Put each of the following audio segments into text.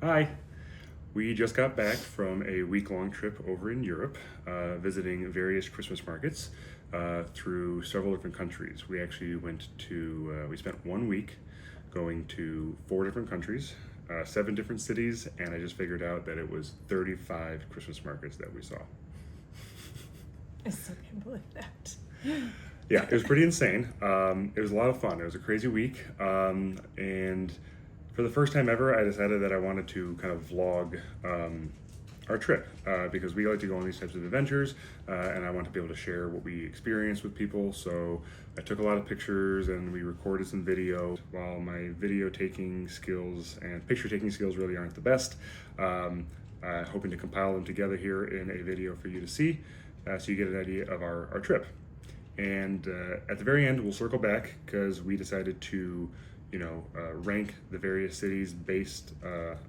Hi. We just got back from a week-long trip over in Europe, visiting various Christmas markets through several different countries. We actually we spent 1 week going to 4 different countries, 7 different cities, and I just figured out that it was 35 Christmas markets that we saw. I still can't believe that. Yeah, it was pretty insane. It was a lot of fun. It was a crazy week. And for the first time ever, I decided that I wanted to kind of vlog our trip because we like to go on these types of adventures and I want to be able to share what we experienced with people. So I took a lot of pictures and we recorded some video. While my video taking skills and picture taking skills really aren't the best, hoping to compile them together here in a video for you to see so you get an idea of our trip. And at the very end, we'll circle back because we decided to, rank the various cities based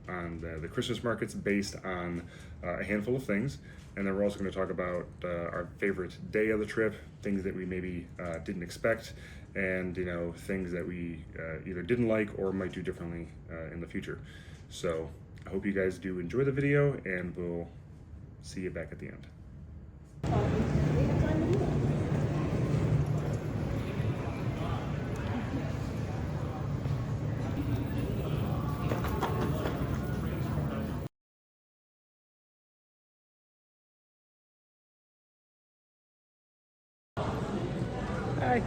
on the Christmas markets based on a handful of things. And then we're also going to talk about our favorite day of the trip, things that we maybe didn't expect, and things that we either didn't like or might do differently in the future. So I hope you guys do enjoy the video, and we'll see you back at the end. Hi.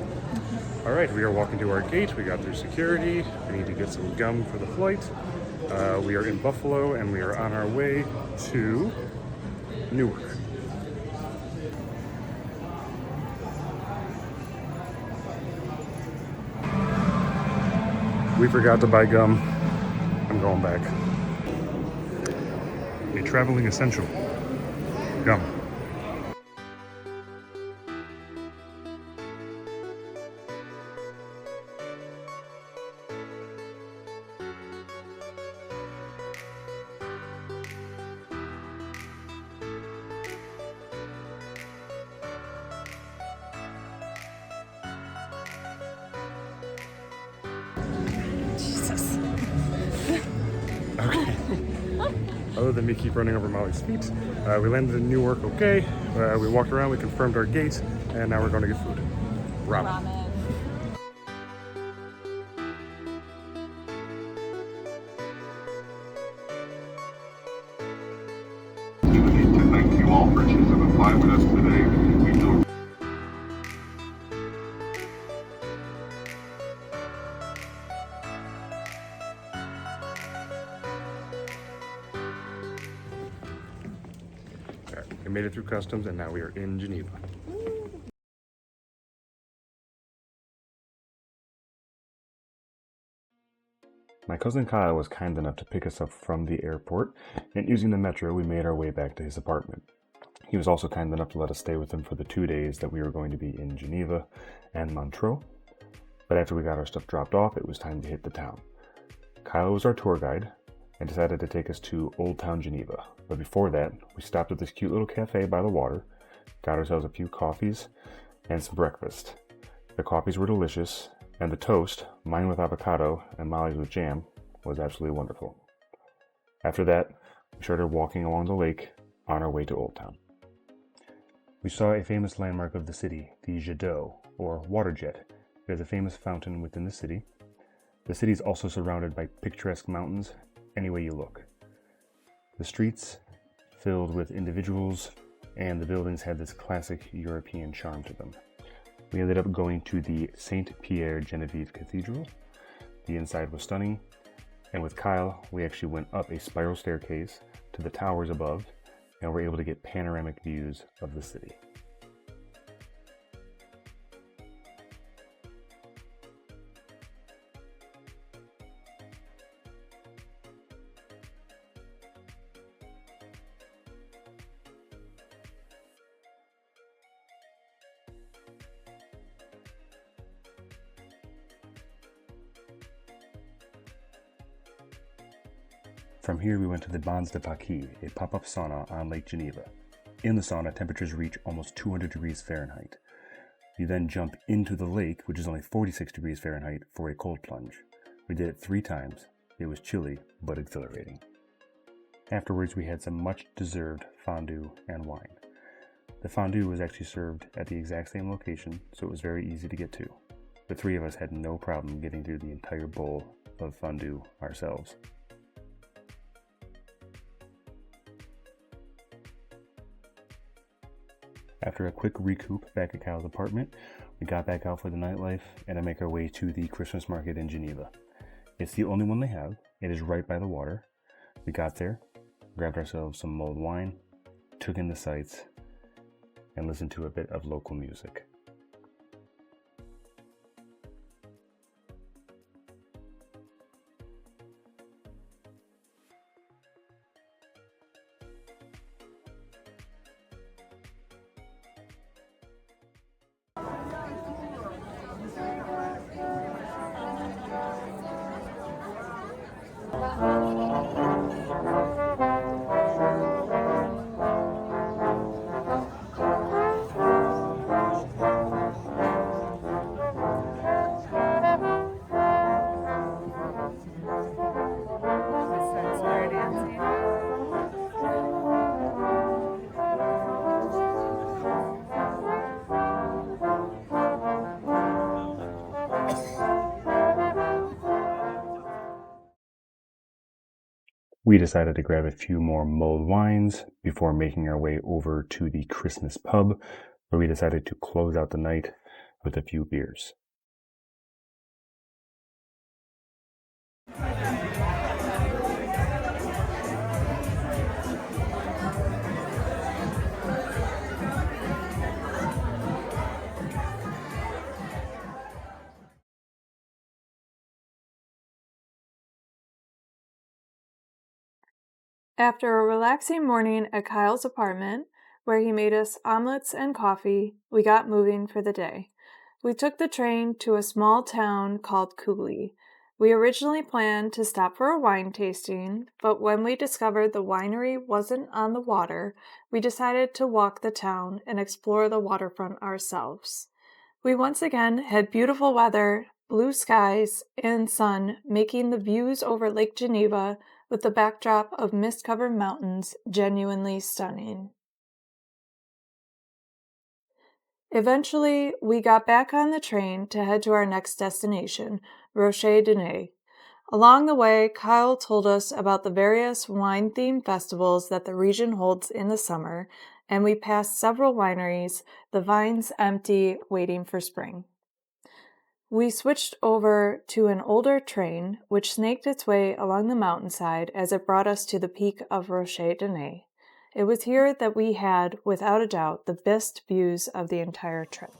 All right, we are walking to our gate. We got through security. We need to get some gum for the flight. We are in Buffalo and we are on our way to Newark. We forgot to buy gum. I'm going back. A traveling essential. Gum. Jesus. Okay. Other than me keep running over Molly's feet, we landed in Newark okay. We walked around, we confirmed our gate, and now we're going to get food. Ramen. Ramen. We would need to thank you all for choosing to fly with us today. We know All right, we made it through customs and now we are in Geneva. My cousin Kyle was kind enough to pick us up from the airport, and using the metro, we made our way back to his apartment. He was also kind enough to let us stay with him for the 2 days that we were going to be in Geneva and Montreux. But after we got our stuff dropped off, it was time to hit the town. Kyle was our tour guide and decided to take us to Old Town Geneva. But before that, we stopped at this cute little cafe by the water, got ourselves a few coffees and some breakfast. The coffees were delicious, and the toast, mine with avocado and Molly's with jam, was absolutely wonderful. After that, we started walking along the lake on our way to Old Town. We saw a famous landmark of the city, the Jet d'Eau, or water jet. It is a famous fountain within the city. The city is also surrounded by picturesque mountains any way you look. The streets filled with individuals, and the buildings had this classic European charm to them. We ended up going to the Saint Pierre Genevieve Cathedral. The inside was stunning, and with Kyle, we actually went up a spiral staircase to the towers above, and were able to get panoramic views of the city. From here, we went to the Bains de Paquis, a pop-up sauna on Lake Geneva. In the sauna, temperatures reach almost 200 degrees Fahrenheit. You then jump into the lake, which is only 46 degrees Fahrenheit, for a cold plunge. We did it 3 times. It was chilly, but exhilarating. Afterwards, we had some much-deserved fondue and wine. The fondue was actually served at the exact same location, so it was very easy to get to. The three of us had no problem getting through the entire bowl of fondue ourselves. After a quick recoup back at Kyle's apartment, we got back out for the nightlife and to make our way to the Christmas market in Geneva. It's the only one they have. It is right by the water. We got there, grabbed ourselves some mulled wine, took in the sights, and listened to a bit of local music. We decided to grab a few more mulled wines before making our way over to the Christmas pub, where we decided to close out the night with a few beers. After a relaxing morning at Kyle's apartment, where he made us omelets and coffee, we got moving for the day. We took the train to a small town called Kubli. We originally planned to stop for a wine tasting, but when we discovered the winery wasn't on the water, we decided to walk the town and explore the waterfront ourselves. We once again had beautiful weather, blue skies, and sun, making the views over Lake Geneva with the backdrop of mist-covered mountains genuinely stunning. Eventually, we got back on the train to head to our next destination, Rocher de Naye. Along the way, Kyle told us about the various wine-themed festivals that the region holds in the summer, and we passed several wineries, the vines empty, waiting for spring. We switched over to an older train, which snaked its way along the mountainside as it brought us to the peak of Rocher de Naye. It was here that we had, without a doubt, the best views of the entire trip.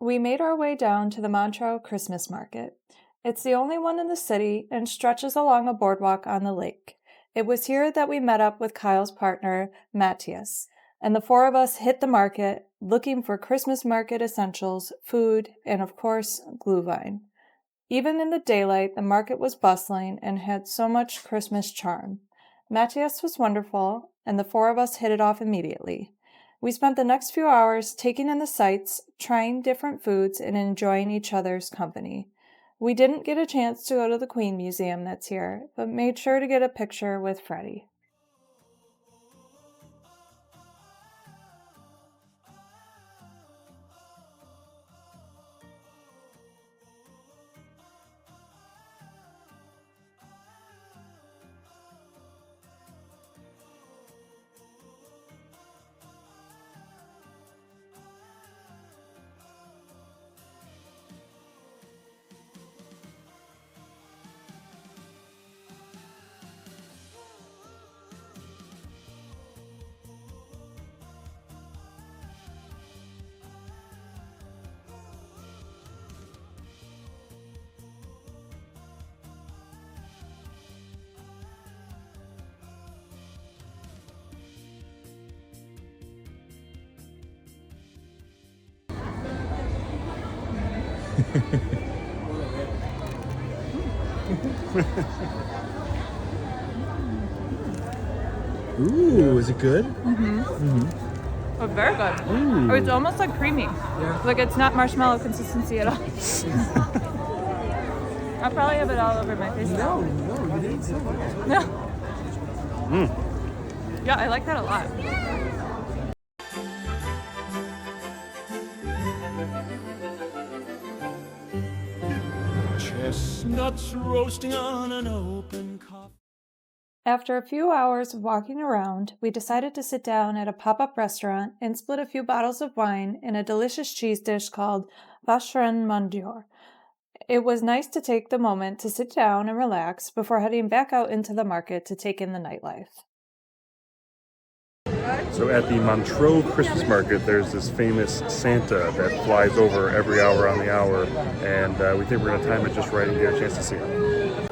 We made our way down to the Montreux Christmas Market. It's the only one in the city and stretches along a boardwalk on the lake. It was here that we met up with Kyle's partner, Matthias, and the four of us hit the market looking for Christmas market essentials, food, and of course, Glühwein. Even in the daylight, the market was bustling and had so much Christmas charm. Matthias was wonderful, and the four of us hit it off immediately. We spent the next few hours taking in the sights, trying different foods, and enjoying each other's company. We didn't get a chance to go to the Queen Museum that's here, but made sure to get a picture with Freddie. Ooh, is it good? Oh, very good. It's almost like creamy. Yeah. Like it's not marshmallow consistency at all. I'll probably have it all over my face now. No, you didn't say that. No. Yeah, I like that a lot. Chestnuts roasting on an open cob. After a few hours of walking around, we decided to sit down at a pop-up restaurant and split a few bottles of wine in a delicious cheese dish called Vacherin Mondior. It was nice to take the moment to sit down and relax before heading back out into the market to take in the nightlife. So at the Montreux Christmas market, there's this famous Santa that flies over every hour on the hour, and we think we're going to time it just right and get a chance to see him.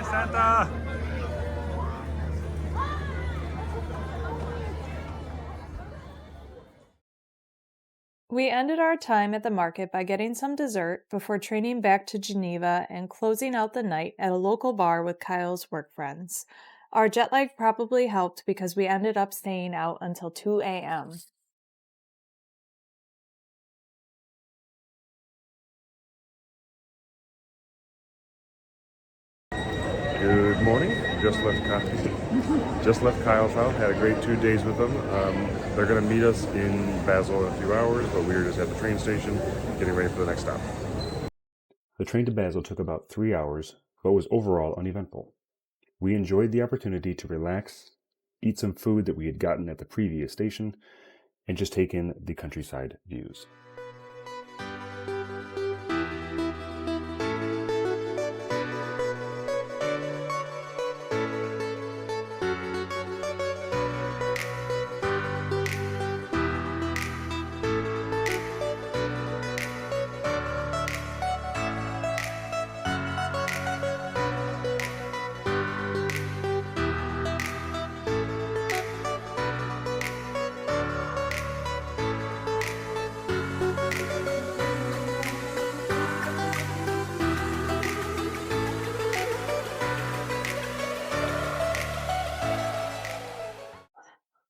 Santa! We ended our time at the market by getting some dessert before training back to Geneva and closing out the night at a local bar with Kyle's work friends. Our jet lag probably helped because we ended up staying out until 2 a.m. Good morning. Just left Kyle's house. Had a great 2 days with them. They're going to meet us in Basel in a few hours, but we were just at the train station getting ready for the next stop. The train to Basel took about 3 hours, but was overall uneventful. We enjoyed the opportunity to relax, eat some food that we had gotten at the previous station, and just take in the countryside views.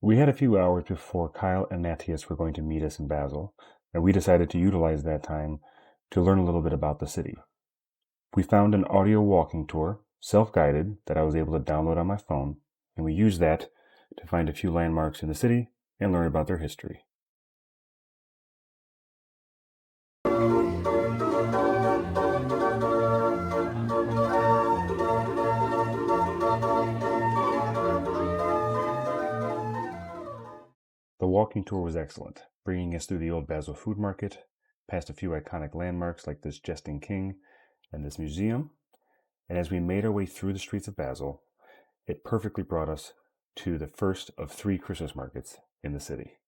We had a few hours before Kyle and Matthias were going to meet us in Basel, and we decided to utilize that time to learn a little bit about the city. We found an audio walking tour, self-guided, that I was able to download on my phone, and we used that to find a few landmarks in the city and learn about their history. The walking tour was excellent, bringing us through the old Basel food market, past a few iconic landmarks like this Jesting King and this museum, and as we made our way through the streets of Basel, it perfectly brought us to the first of 3 Christmas markets in the city.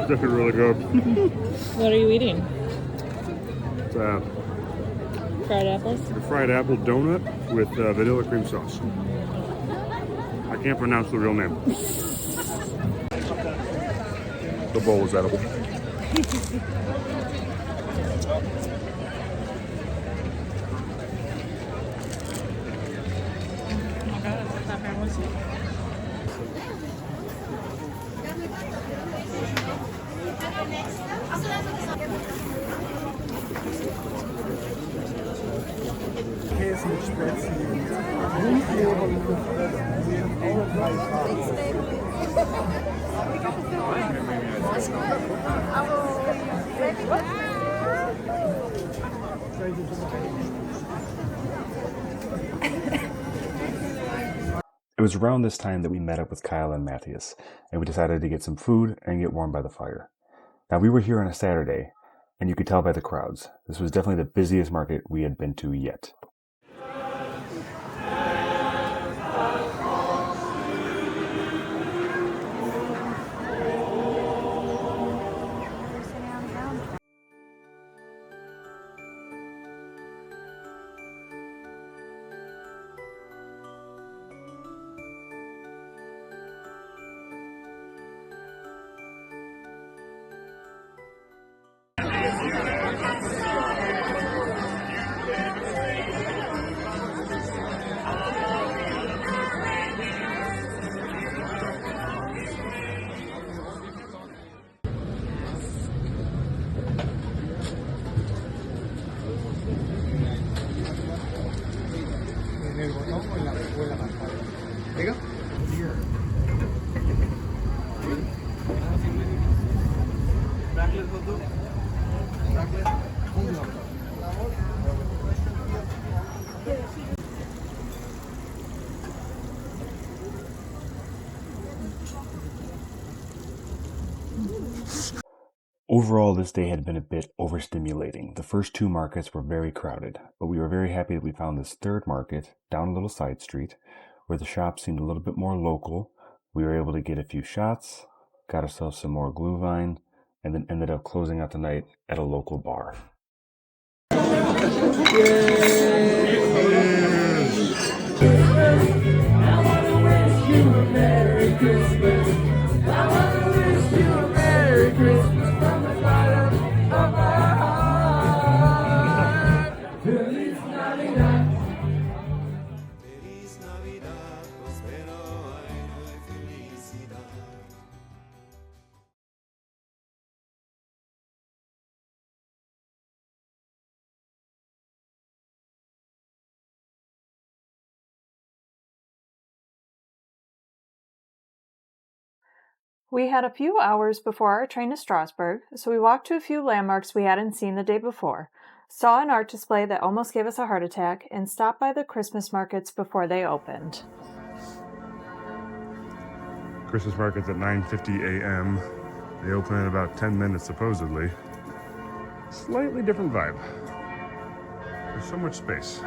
Definitely really good. What are you eating? It's Fried apples? a fried apple donut with vanilla cream sauce. I can't pronounce the real name. The bowl is edible. Käse mit Spätzle. It was around this time that we met up with Kyle and Matthias, and we decided to get some food and get warm by the fire. Now, we were here on a Saturday, and you could tell by the crowds. This was definitely the busiest market we had been to yet. En el botón o en la pantalla. ¿Llega? Overall, this day had been a bit overstimulating. The first two markets were very crowded, but we were very happy that we found this third market down a little side street where the shop seemed a little bit more local. We were able to get a few shots, got ourselves some more Glühwein, and then ended up closing out the night at a local bar. We had a few hours before our train to Strasbourg, so we walked to a few landmarks we hadn't seen the day before, saw an art display that almost gave us a heart attack, and stopped by the Christmas markets before they opened. Christmas market's at 9:50 a.m. They open in about 10 minutes, supposedly. Slightly different vibe. There's so much space.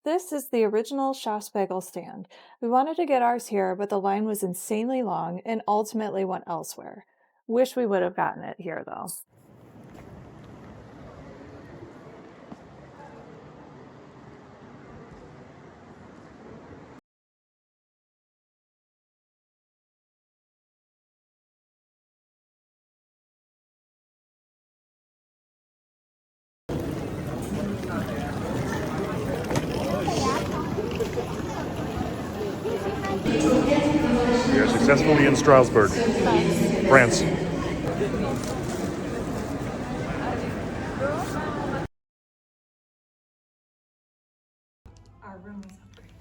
This is the original Schafsbagel stand. We wanted to get ours here, but the line was insanely long and ultimately went elsewhere. Wish we would have gotten it here, though. We are successfully in Strasbourg, France. Our room is upgraded.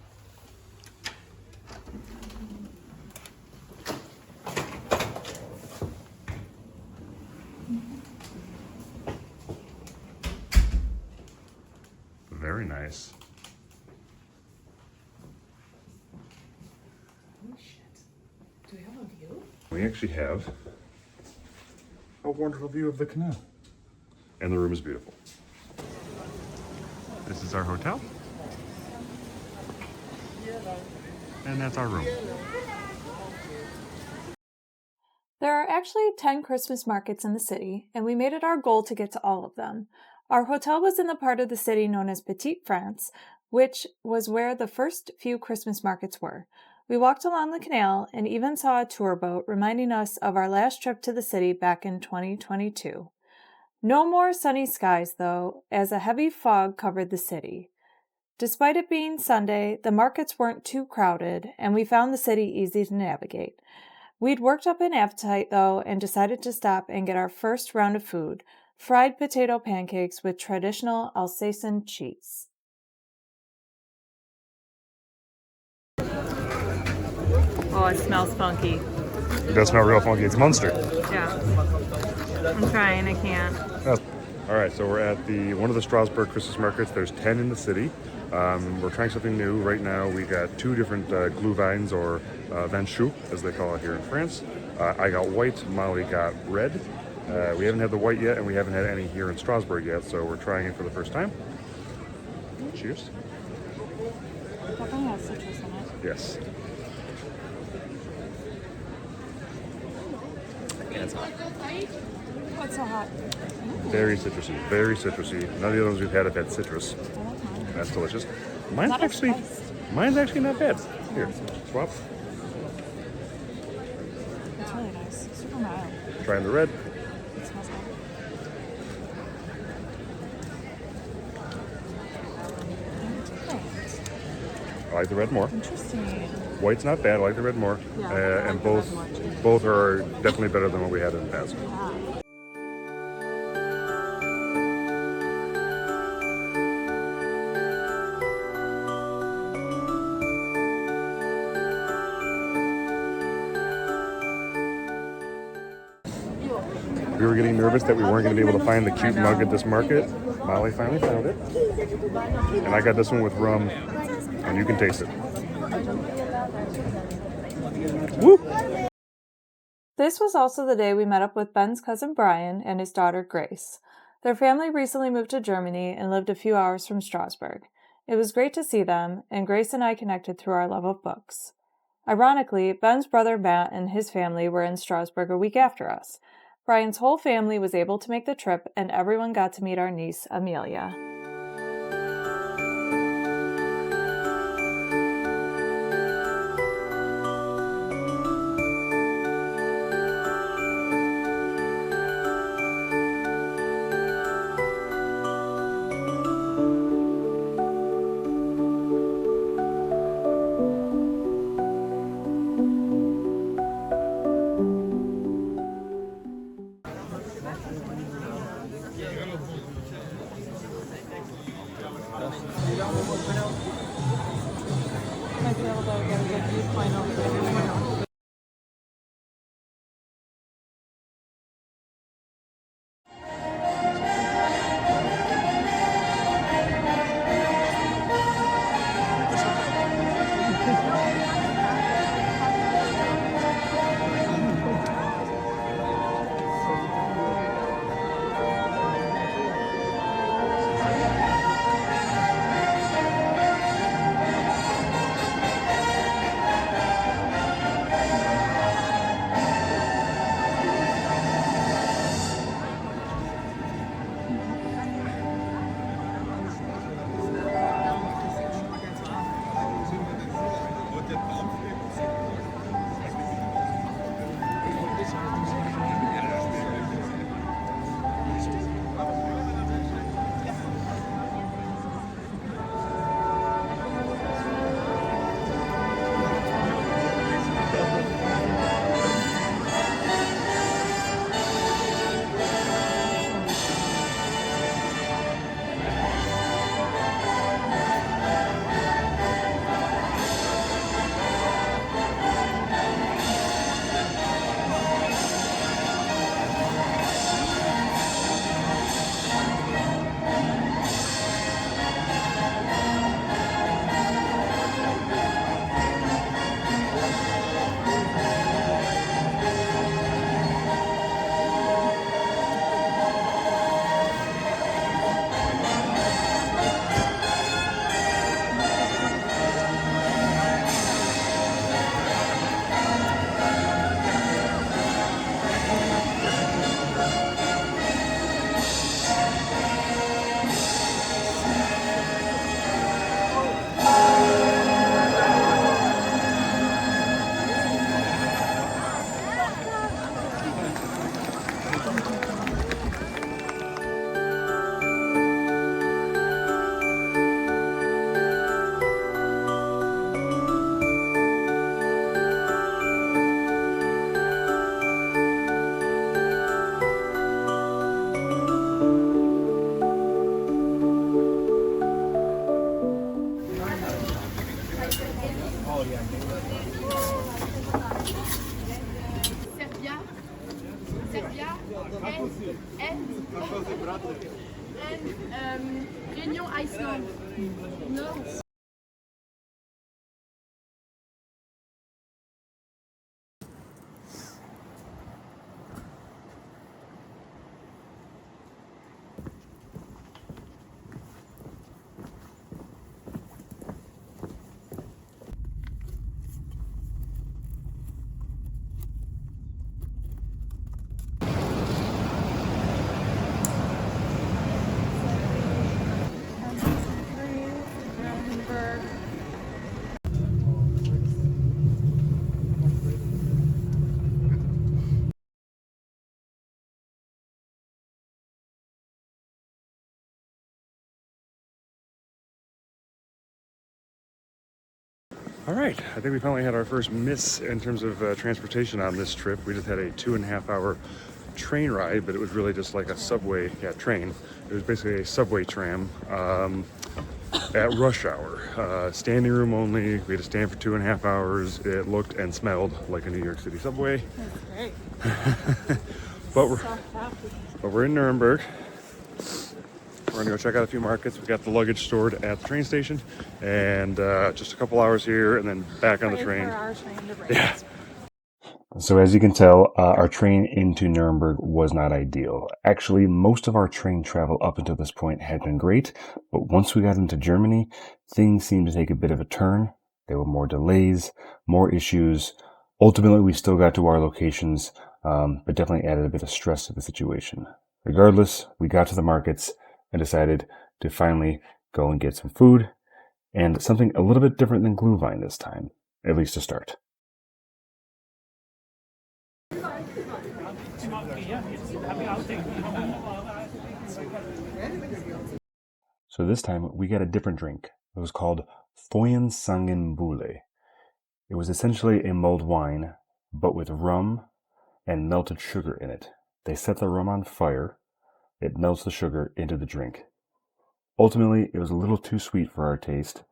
Very nice. Do we have a view? We actually have a wonderful view of the canal. And the room is beautiful. This is our hotel. And that's our room. There are actually 10 Christmas markets in the city, and we made it our goal to get to all of them. Our hotel was in the part of the city known as Petite France, which was where the first few Christmas markets were. We walked along the canal and even saw a tour boat reminding us of our last trip to the city back in 2022. No more sunny skies, though, as a heavy fog covered the city. Despite it being Sunday, the markets weren't too crowded, and we found the city easy to navigate. We'd worked up an appetite, though, and decided to stop and get our first round of food, fried potato pancakes with traditional Alsatian cheese. Oh, it smells funky. It does smell real funky. It's Munster. Yeah. I'm trying, I can't. All right, so we're at one of the Strasbourg Christmas markets. There's 10 in the city. We're trying something new right now. We got two different glühweins, or vin chaud, as they call it here in France. I got white, Molly got red. We haven't had the white yet, and we haven't had any here in Strasbourg yet, so we're trying it for the first time. Cheers. Definitely has citrus in it. Yes. And it's hot. What's so hot? Very citrusy, very citrusy. None of the other ones we've had have had citrus. I like mine. That's delicious. Mine's Not as actually, spiced. mine's actually not bad. Here, swap. It's really nice. Super mild. Trying the red. It smells good. I like the red more. Interesting. White's not bad. I like the red more. Yeah, I And like the both red more, too. both are definitely better than what we had in the past. Yeah. We were getting nervous that we weren't going to be able to find the cute mug at this market. Molly finally found it. And I got this one with rum, and you can taste it. Woo! This was also the day we met up with Ben's cousin Brian and his daughter Grace. Their family recently moved to Germany and lived a few hours from Strasbourg. It was great to see them, and Grace and I connected through our love of books. Ironically, Ben's brother Matt and his family were in Strasbourg a week after us. Brian's whole family was able to make the trip, and everyone got to meet our niece, Amelia. Might be able to get a good viewpoint over there. And Réunion, Iceland. No. All right, I think we finally had our first miss in terms of transportation on this trip. We just had a 2.5-hour train ride, but it was really just like a subway, train. It was basically a subway tram at rush hour. Standing room only. We had to stand for 2.5 hours. It looked and smelled like a New York City subway. That's great. but we're in Nuremberg. We're gonna go check out a few markets. We got the luggage stored at the train station, and just a couple hours here, and then back on the train. Yeah. So as you can tell, our train into Nuremberg was not ideal. Actually, most of our train travel up until this point had been great, but once we got into Germany, things seemed to take a bit of a turn. There were more delays, more issues. Ultimately, we still got to our locations, but definitely added a bit of stress to the situation. Regardless, we got to the markets and decided to finally go and get some food, and something a little bit different than Glühwein this time, at least to start. So this time we got a different drink. It was called Feuersangenbowle. It was essentially a mulled wine, but with rum and melted sugar in it. They set the rum on fire. It melts the sugar into the drink. Ultimately, it was a little too sweet for our taste,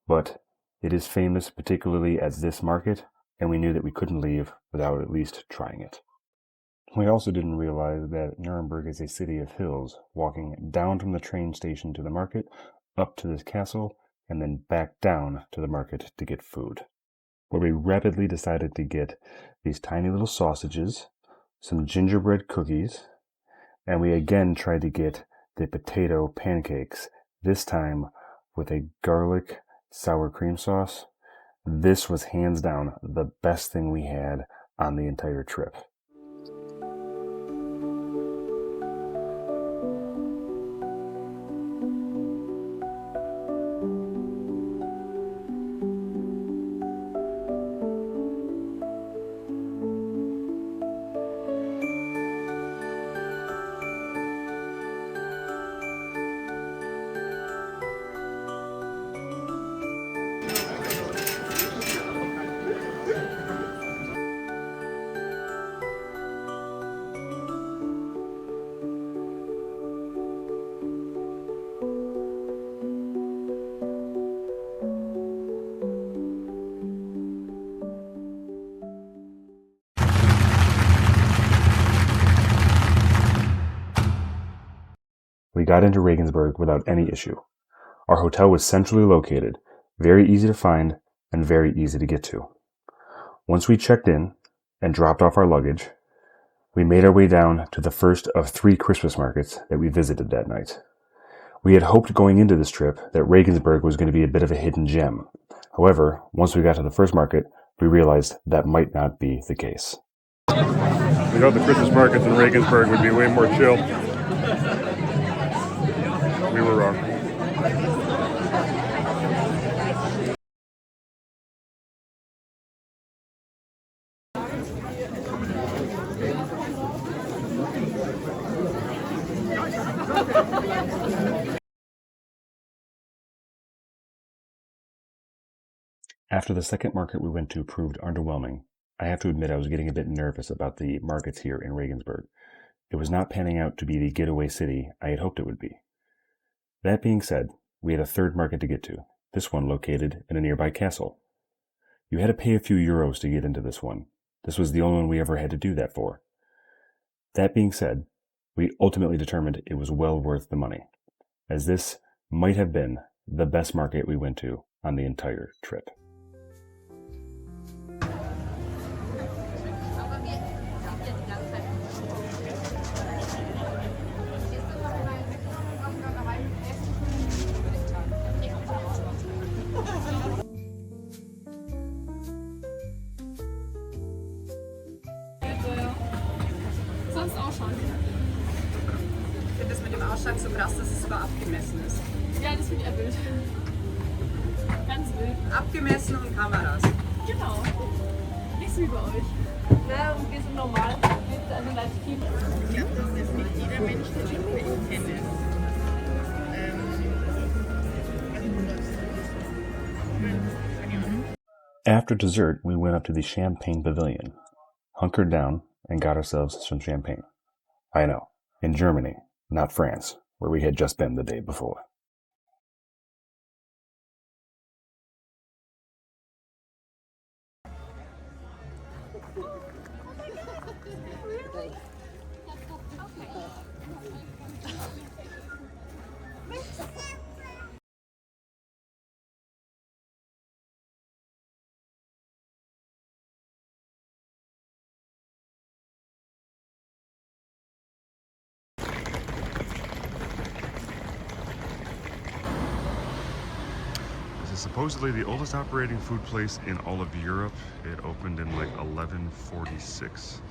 but it is famous particularly at this market, and we knew that we couldn't leave without at least trying it. We also didn't realize that Nuremberg is a city of hills, walking down from the train station to the market, up to this castle, and then back down to the market to get food. Where we rapidly decided to get these tiny little sausages, some gingerbread cookies, and we again tried to get the potato pancakes, this time with a garlic sour cream sauce. This was hands down the best thing we had on the entire trip. We got into Regensburg without any issue. Our hotel was centrally located, very easy to find, and very easy to get to. Once we checked in and dropped off our luggage, we made our way down to the first of 3 Christmas markets that we visited that night. We had hoped going into this trip that Regensburg was going to be a bit of a hidden gem. However, once we got to the first market, we realized that might not be the case. We thought the Christmas markets in Regensburg would be way more chill. We were wrong. After the second market we went to proved underwhelming, I have to admit I was getting a bit nervous about the markets here in Regensburg. It was not panning out to be the getaway city I had hoped it would be. That being said, we had a third market to get to, this one located in a nearby castle. You had to pay a few euros to get into this one. This was the only one we ever had to do that for. That being said, We ultimately determined it was well worth the money, as this might have been the best market we went to on the entire trip. Sonst auch schon. Ich finde das mit dem Ausschlag so krass, dass es sogar abgemessen ist. Ja, das wird ja wild. Ganz wild. Abgemessen und Kameras. Genau. Nicht so wie bei euch. Ja, und wir sind normal. Wir sind eine leichte Team. Ich glaube, dass das nicht jeder Mensch der Job in Tennis. After dessert, we went up to the Champagne Pavilion, hunkered down, and got ourselves some champagne. I know, in Germany, not France, where we had just been the day before. This is supposedly the oldest operating food place in all of Europe. It opened in like 1146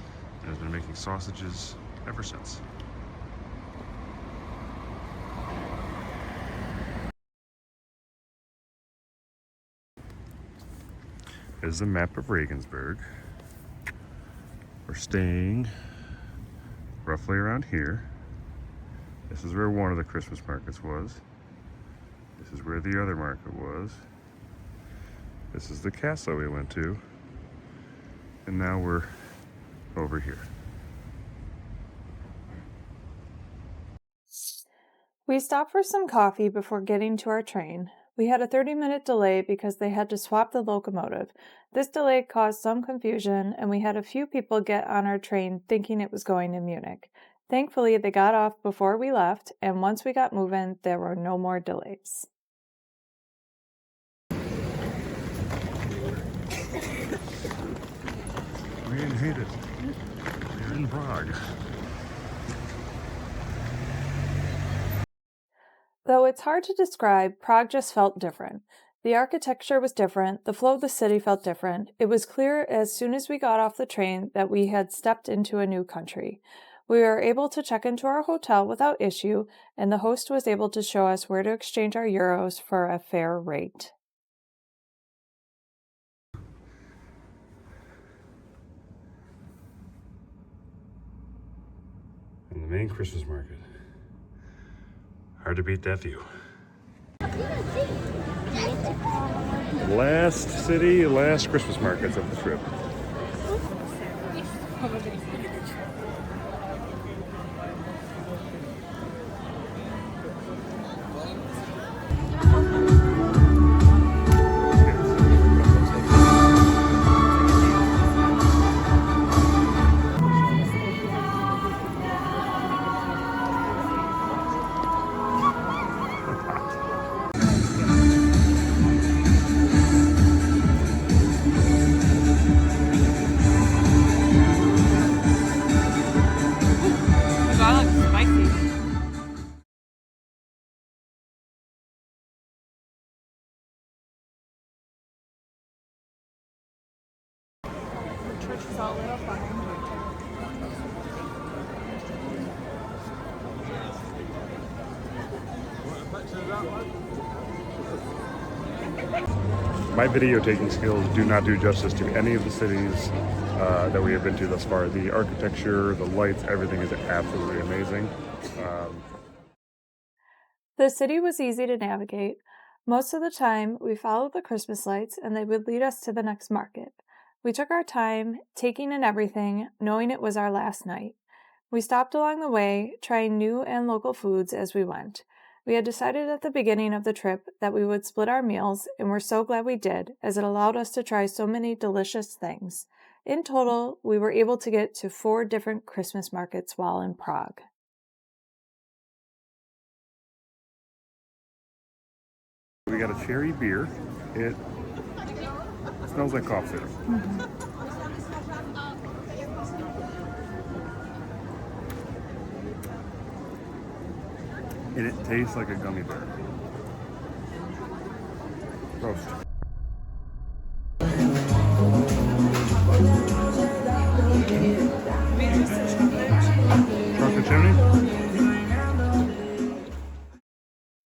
and has been making sausages ever since. There's a map of Regensburg. We're staying roughly around here. This is where one of the Christmas markets was. This is where the other market was. This is the castle we went to. And now we're over here. We stopped for some coffee before getting to our train. We had a 30-minute delay because they had to swap the locomotive. This delay caused some confusion, and we had a few people get on our train thinking it was going to Munich. Thankfully, they got off before we left, and once we got moving, there were no more delays. We didn't hate it. We're in Prague. Though it's hard to describe, Prague just felt different. The architecture was different, the flow of the city felt different. It was clear as soon as we got off the train that we had stepped into a new country. We were able to check into our hotel without issue, and the host was able to show us where to exchange our euros for a fair rate. And the main Christmas market. Hard to beat that view. Last city, last Christmas markets of the trip. My video taking skills do not do justice to any of the cities that we have been to thus far. The architecture, the lights, everything is absolutely amazing. The city was easy to navigate. Most of the time, we followed the Christmas lights and they would lead us to the next market. We took our time, taking in everything, knowing it was our last night. We stopped along the way, trying new and local foods as we went. We had decided at the beginning of the trip that we would split our meals, and we're so glad we did, as it allowed us to try so many delicious things. In total, we were able to get to 4 different Christmas markets while in Prague. We got a cherry beer. It smells like cough syrup. And it tastes like a gummy bear. Roast. Chocolate chimney?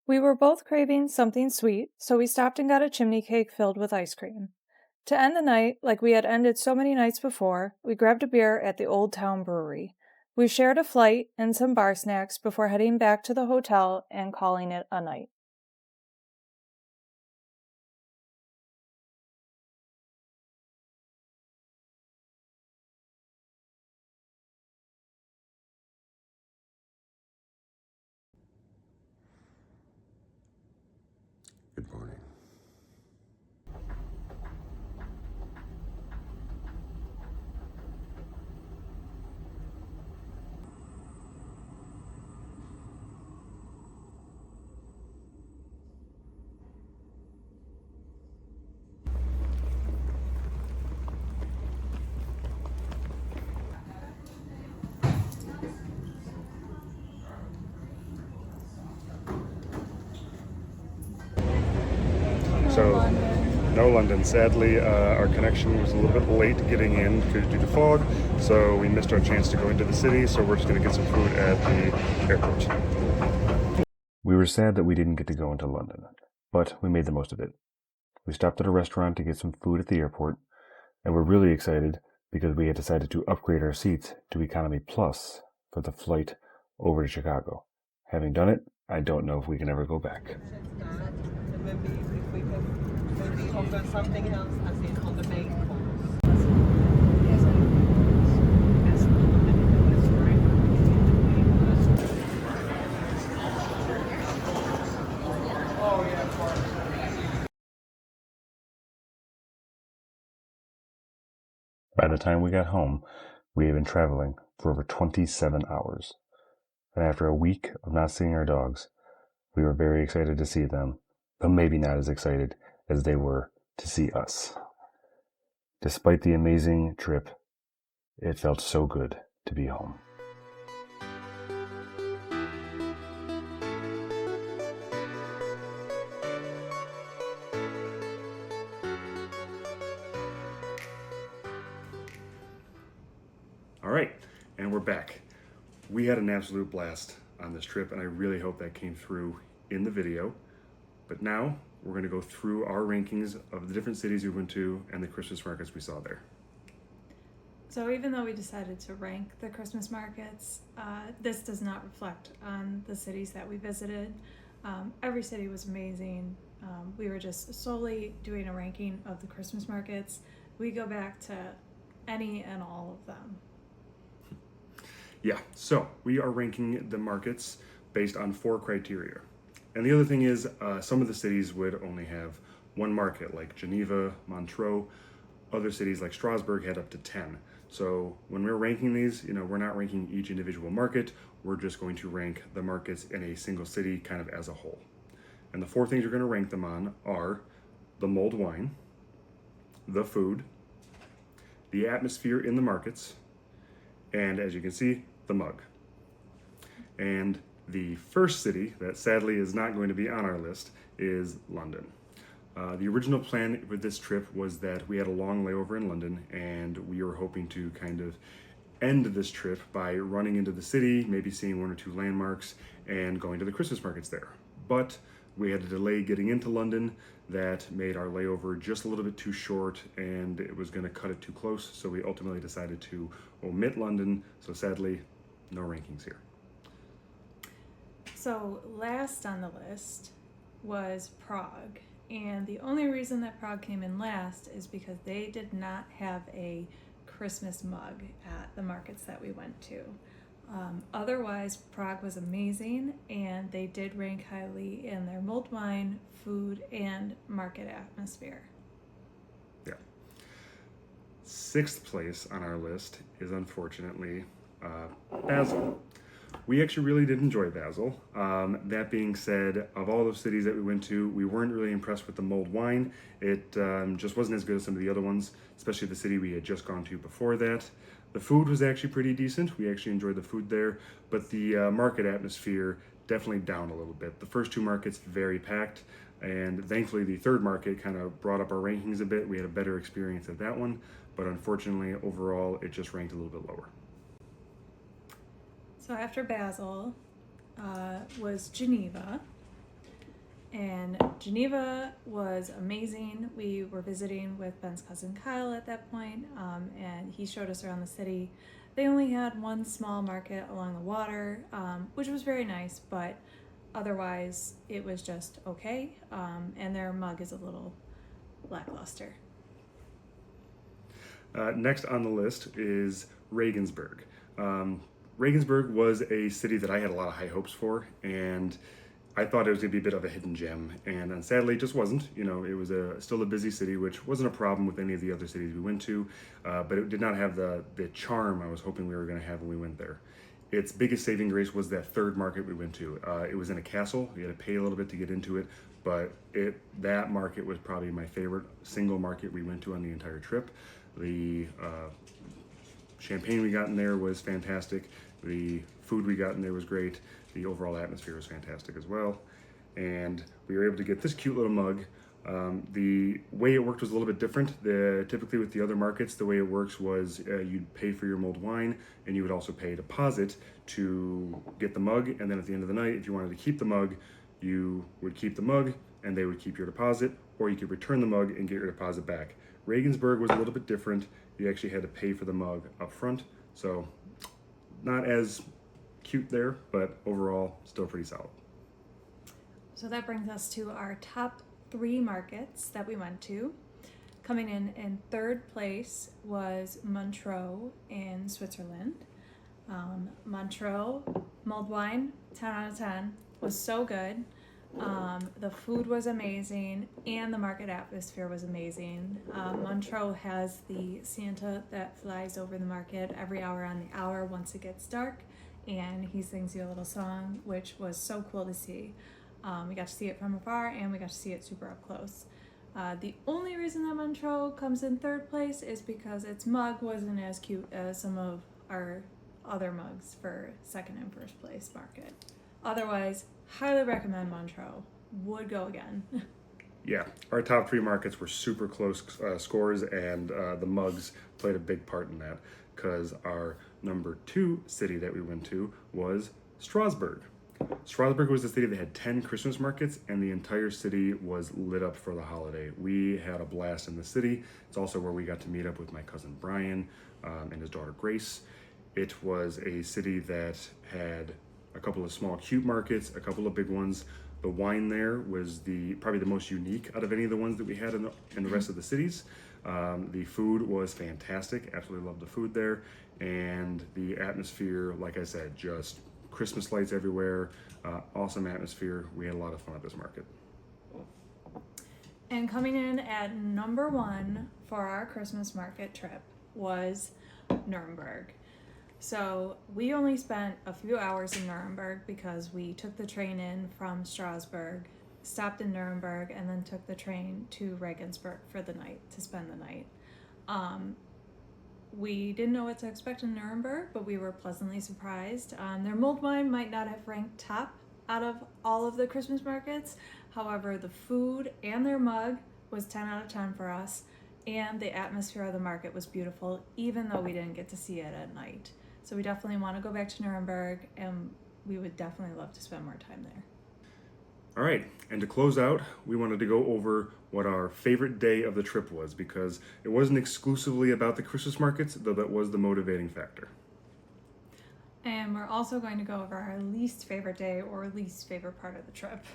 We were both craving something sweet, so we stopped and got a chimney cake filled with ice cream. To end the night, like we had ended so many nights before, we grabbed a beer at the Old Town Brewery. We shared a flight and some bar snacks before heading back to the hotel and calling it a night. Good morning. So, no London. Sadly, our connection was a little bit late getting in due to fog, so we missed our chance to go into the city, so we're just going to get some food at the airport. We were sad that we didn't get to go into London, but we made the most of it. We stopped at a restaurant to get some food at the airport, and we're really excited because we had decided to upgrade our seats to Economy Plus for the flight over to Chicago. Having done it, I don't know if we can ever go back. Maybe if we can maybe offer something else as in on the main course. By the time we got home, we had been traveling for over 27 hours. And after a week of not seeing our dogs, we were very excited to see them, but maybe not as excited as they were to see us. Despite the amazing trip, it felt so good to be home. All right, and we're back. We had an absolute blast on this trip, and I really hope that came through in the video. But now we're going to go through our rankings of the different cities we went to and the Christmas markets we saw there. So even though we decided to rank the Christmas markets, this does not reflect on the cities that we visited. Every city was amazing. We were just solely doing a ranking of the Christmas markets. We go back to any and all of them. Yeah, so we are ranking the markets based on 4 criteria. And the other thing is, some of the cities would only have one market, like Geneva, Montreux. Other cities like Strasbourg had up to 10. So when we're ranking these, we're not ranking each individual market. We're just going to rank the markets in a single city kind of as a whole. And the 4 things we're going to rank them on are the mulled wine, the food, the atmosphere in the markets, and as you can see, the mug. And the first city that sadly is not going to be on our list is London. The original plan with this trip was that we had a long layover in London, and we were hoping to kind of end this trip by running into the city, maybe seeing 1 or 2 landmarks, and going to the Christmas markets there. But we had a delay getting into London that made our layover just a little bit too short, and it was going to cut it too close, so we ultimately decided to omit London. So sadly, no rankings here. So last on the list was Prague. And the only reason that Prague came in last is because they did not have a Christmas mug at the markets that we went to. Otherwise, Prague was amazing, and they did rank highly in their mulled wine, food, and market atmosphere. Yeah. 6th place on our list is unfortunately Basel. We actually really did enjoy Basel. That being said, of all those cities that we went to, we weren't really impressed with the mulled wine. It just wasn't as good as some of the other ones, especially the city we had just gone to before that. The food was actually pretty decent. We actually enjoyed the food there, but the market atmosphere definitely down a little bit. The first two markets very packed, and thankfully the third market kind of brought up our rankings a bit. We had a better experience at that one, but unfortunately overall it just ranked a little bit lower. So after Basel was Geneva, and Geneva was amazing. We were visiting with Ben's cousin Kyle at that point, and he showed us around the city. They only had one small market along the water, which was very nice, but otherwise it was just okay, and their mug is a little lackluster. Next on the list is Regensburg. Regensburg was a city that I had a lot of high hopes for, and I thought it was going to be a bit of a hidden gem, and sadly it just wasn't. You know, it was still a busy city, which wasn't a problem with any of the other cities we went to, but it did not have the charm I was hoping we were going to have when we went there. Its biggest saving grace was that third market we went to. It was in a castle. You had to pay a little bit to get into it, but that market was probably my favorite single market we went to on the entire trip. The champagne we got in there was fantastic. The food we got in there was great. The overall atmosphere was fantastic as well. And we were able to get this cute little mug. The way it worked was a little bit different. Typically with the other markets, the way it works was you'd pay for your mulled wine, and you would also pay a deposit to get the mug. And then at the end of the night, if you wanted to keep the mug, you would keep the mug and they would keep your deposit, or you could return the mug and get your deposit back. Regensburg was a little bit different. You actually had to pay for the mug up front. So not as cute there, but overall still pretty solid. So that brings us to our top 3 markets that we went to. Coming in third place was Montreux in Switzerland. Montreux mulled wine, 10 out of 10, was so good. The food was amazing, and the market atmosphere was amazing. Montreux has the Santa that flies over the market every hour on the hour once it gets dark, and he sings you a little song, which was so cool to see. We got to see it from afar, and we got to see it super up close. The only reason that Montreux comes in third place is because its mug wasn't as cute as some of our other mugs for second and first place market. Otherwise, highly recommend Montreux. Would go again. Yeah, our top 3 markets were super close scores, and the mugs played a big part in that, because our number 2 city that we went to was Strasbourg. Strasbourg was the city that had 10 Christmas markets, and the entire city was lit up for the holiday. We had a blast in the city. It's also where we got to meet up with my cousin Brian and his daughter Grace. It was a city that had a couple of small cute markets, a couple of big ones. The wine there was probably the most unique out of any of the ones that we had in the rest of the cities. The food was fantastic. Absolutely loved the food there. And the atmosphere, like I said, just Christmas lights everywhere, awesome atmosphere. We had a lot of fun at this market. And coming in at number 1 for our Christmas market trip was Nuremberg. So we only spent a few hours in Nuremberg because we took the train in from Strasbourg, stopped in Nuremberg, and then took the train to Regensburg for the night, to spend the night. We didn't know what to expect in Nuremberg, but we were pleasantly surprised. Their mulled wine might not have ranked top out of all of the Christmas markets. However, the food and their mug was 10 out of 10 for us, and the atmosphere of the market was beautiful, even though we didn't get to see it at night. So we definitely want to go back to Nuremberg, and we would definitely love to spend more time there. All right, and to close out, we wanted to go over what our favorite day of the trip was, because it wasn't exclusively about the Christmas markets, though that was the motivating factor. And we're also going to go over our least favorite day or least favorite part of the trip.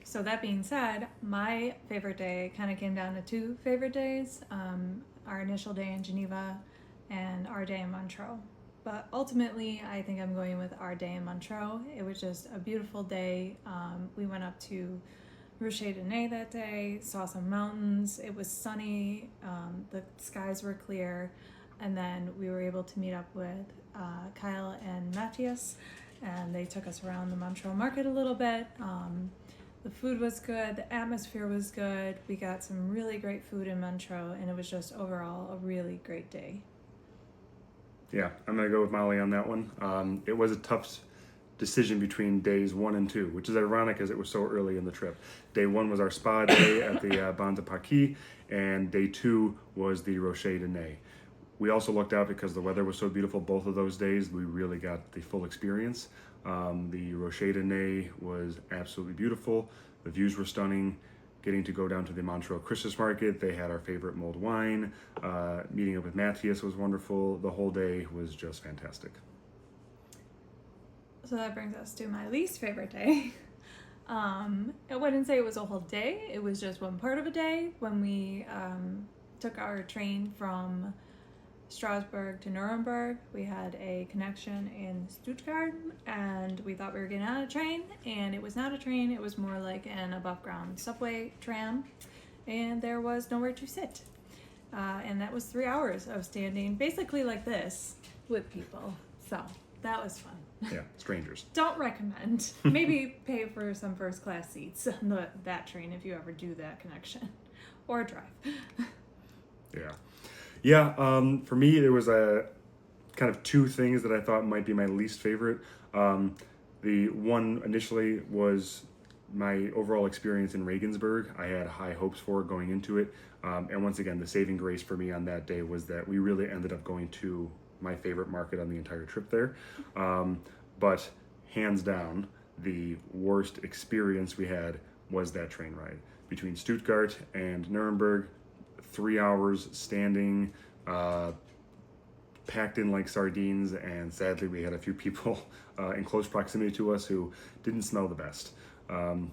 So that being said, my favorite day kind of came down to 2 favorite days, our initial day in Geneva and our day in Montreux. But ultimately, I think I'm going with our day in Montreux. It was just a beautiful day. We went up to Rocher de Naye that day, saw some mountains. It was sunny, the skies were clear, and then we were able to meet up with Kyle and Matthias, and they took us around the Montreal market a little bit. The food was good, the atmosphere was good. We got some really great food in Montreal, and it was just overall a really great day. Yeah, I'm going to go with Molly on that one. It was a tough decision between days 1 and 2, which is ironic as it was so early in the trip. Day 1 was our spa day at the Banc de Paquis, and day 2 was the Rocher de Nez. We also looked out because the weather was so beautiful both of those days. We really got the full experience. The Rocher de Nez was absolutely beautiful. The views were stunning. Getting to go down to the Montreal Christmas market, they had our favorite mulled wine. Meeting up with Matthias was wonderful. The whole day was just fantastic. So that brings us to my least favorite day. I wouldn't say it was a whole day. It was just one part of a day when we took our train from Strasbourg to Nuremberg. We had a connection in Stuttgart, and we thought we were getting on a train, and it was not a train. It was more like an above-ground subway tram, and there was nowhere to sit. And that was 3 hours of standing basically like this with people. So that was fun. Yeah, strangers. Don't recommend. Maybe pay for some first class seats on that train if you ever do that connection, or drive. Yeah, for me, there was a kind of 2 things that I thought might be my least favorite. The one initially was my overall experience in Regensburg. I had high hopes for going into it. And once again, the saving grace for me on that day was that we really ended up going to my favorite market on the entire trip there. But hands down, the worst experience we had was that train ride. Between Stuttgart and Nuremberg, 3 hours standing, packed in like sardines, and sadly we had a few people in close proximity to us who didn't smell the best.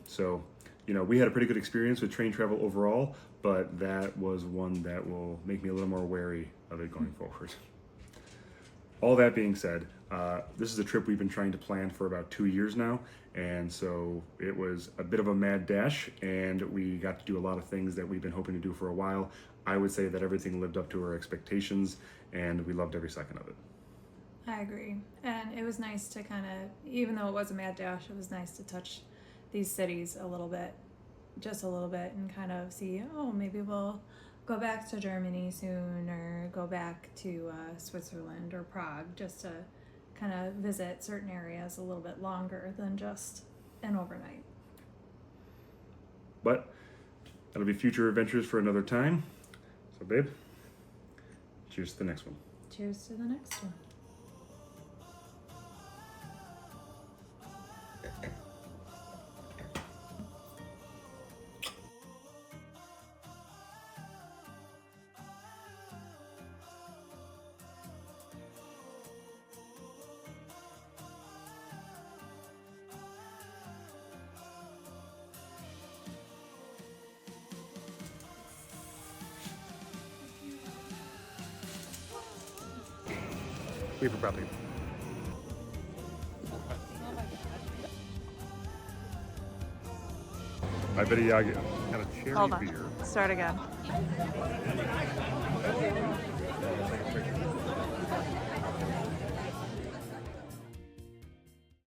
So, you know, we had a pretty good experience with train travel overall, but that was one that will make me a little more wary of it going forward. All that being said, this is a trip we've been trying to plan for about 2 years now, and so it was a bit of a mad dash, and we got to do a lot of things that we've been hoping to do for a while. I would say that everything lived up to our expectations, and we loved every second of it. I agree. And it was nice to kind of, even though it was a mad dash, it was nice to touch these cities a little bit, just a little bit, and kind of see, oh, maybe we'll go back to Germany soon, or go back to Switzerland or Prague, just to kind of visit certain areas a little bit longer than just an overnight. But that'll be future adventures for another time. So, babe, cheers to the next one. Cheers to the next one. Paper property. I bet you got a cherry Hold on. beer. Start again.